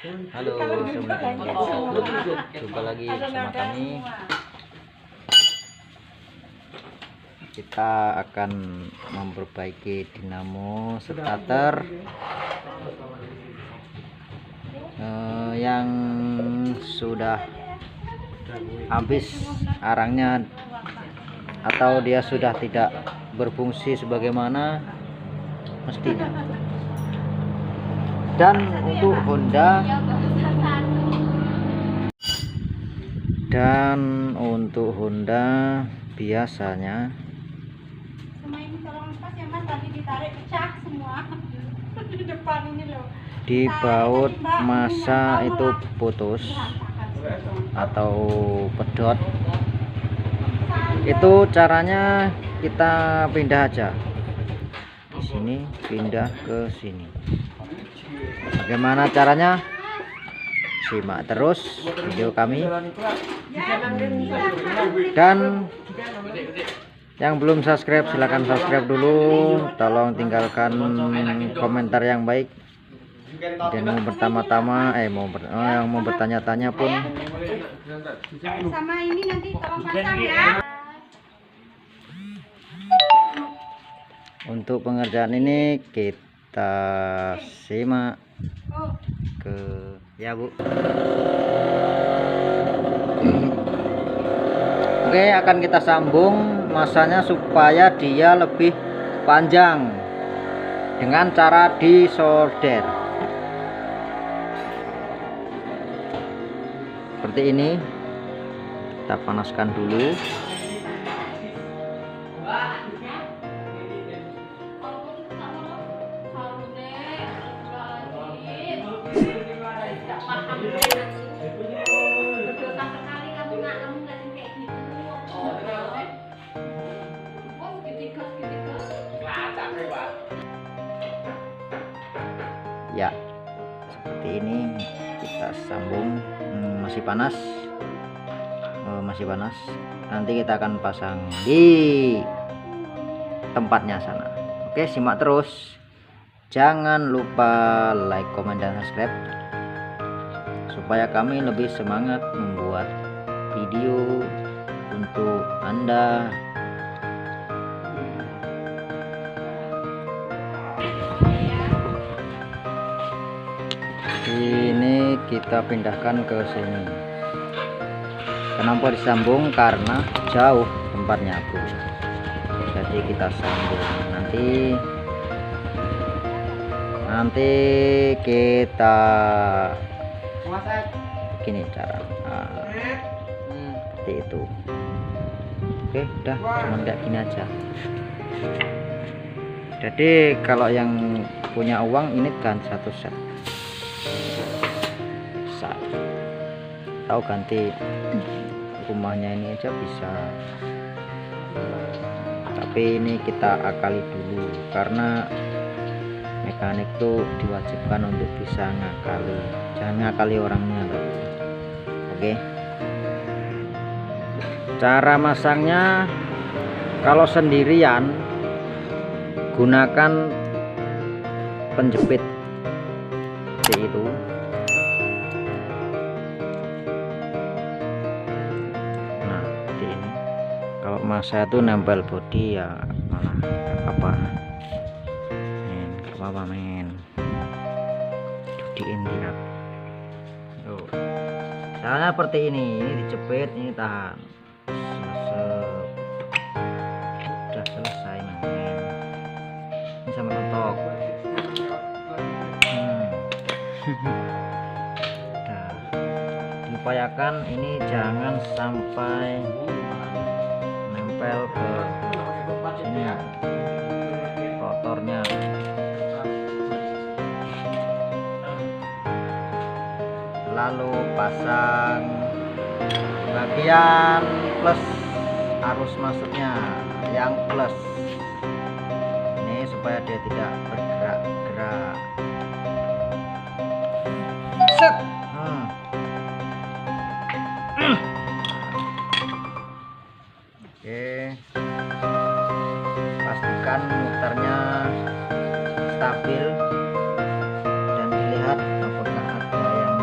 Halo, assalamualaikum. Jumpa lagi bersama kami. Kita akan memperbaiki dinamo starter yang sudah habis arangnya atau dia sudah tidak berfungsi sebagaimana mestinya. Dan untuk Honda biasanya di baut masa itu putus atau pedot. Itu caranya kita pindah aja di sini, pindah ke sini. Bagaimana caranya? Simak terus video kami. Dan yang belum subscribe silahkan subscribe dulu. Tolong tinggalkan komentar yang baik. Dan mau pertama-tama yang mau bertanya-tanya pun sama ini nanti tolong pasang ya. Untuk pengerjaan ini kita simak ke ya Bu. Oke, akan kita sambung masanya supaya dia lebih panjang dengan cara disolder seperti ini. Kita panaskan dulu. Ya, seperti ini kita sambung. Masih panas, masih panas. Nanti kita akan pasang di tempatnya sana. Oke, simak terus. Jangan lupa like, comment, dan subscribe supaya kami lebih semangat membuat video untuk Anda. Ini kita pindahkan ke sini. Kenapa disambung? Karena jauh tempatnya Bu. Jadi kita sambung. Nanti kita begini cara seperti itu. Oke, udah cuma kayak gini aja. Jadi kalau yang punya uang ini kan satu set. Tahu ganti rumahnya ini aja bisa, tapi ini kita akali dulu karena mekanik tuh diwajibkan untuk bisa ngakali, jangan ngakali orangnya tapi. Oke, cara masangnya kalau sendirian gunakan penjepit seperti itu. Kalau masa itu nempel bodi ya malah apa men, judiin tidak. Caranya seperti ini dijepit, ini tahan. Sudah selesai men, ini sama rontok. Udah diupayakan ini jangan sampai nempel ke sini rotornya. Lalu pasang bagian plus arus masuknya yang plus ini supaya dia tidak bergerak-gerak. Set. Oke, pastikan muternya stabil dan dilihat apakah ada yang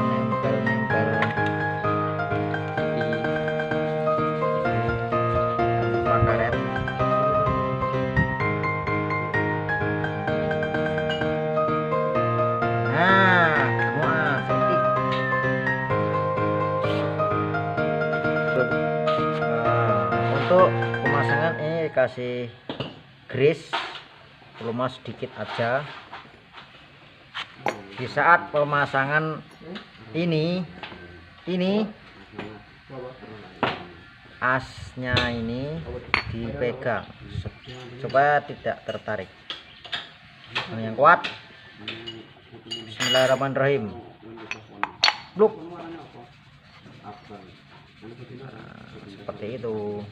dikasih grease pelumas sedikit aja. Di saat pemasangan ini asnya ini dipegang supaya tidak tertarik. Yang kuat. Bismillahirrahmanirrahim. Bluk. Seperti itu,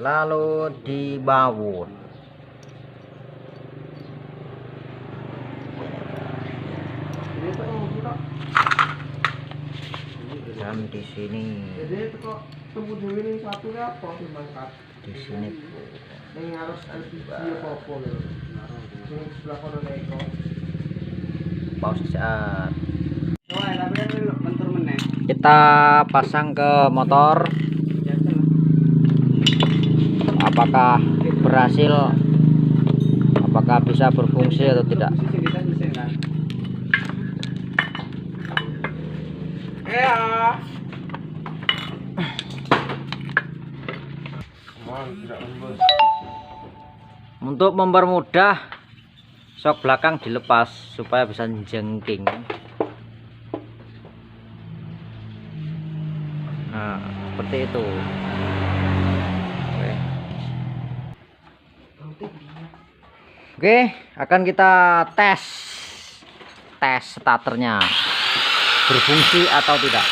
lalu dibaut. Dan di sini di sini pause saat kita pasang ke motor. Apakah berhasil, apakah bisa berfungsi atau tidak. Untuk mempermudah, sok belakang dilepas supaya bisa jengking. Nah, seperti itu. Oke, akan kita tes starternya berfungsi atau tidak.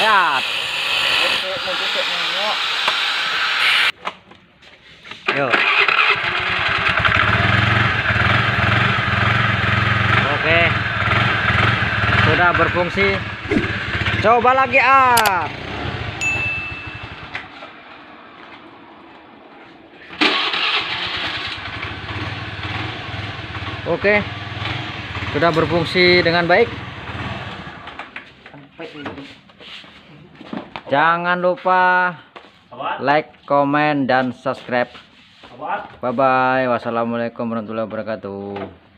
Lihat. Yuk. Oke, sudah berfungsi. Coba lagi, Oke, sudah berfungsi dengan baik. Jangan lupa like, komen, dan subscribe. Bye bye. Wassalamualaikum warahmatullahi wabarakatuh.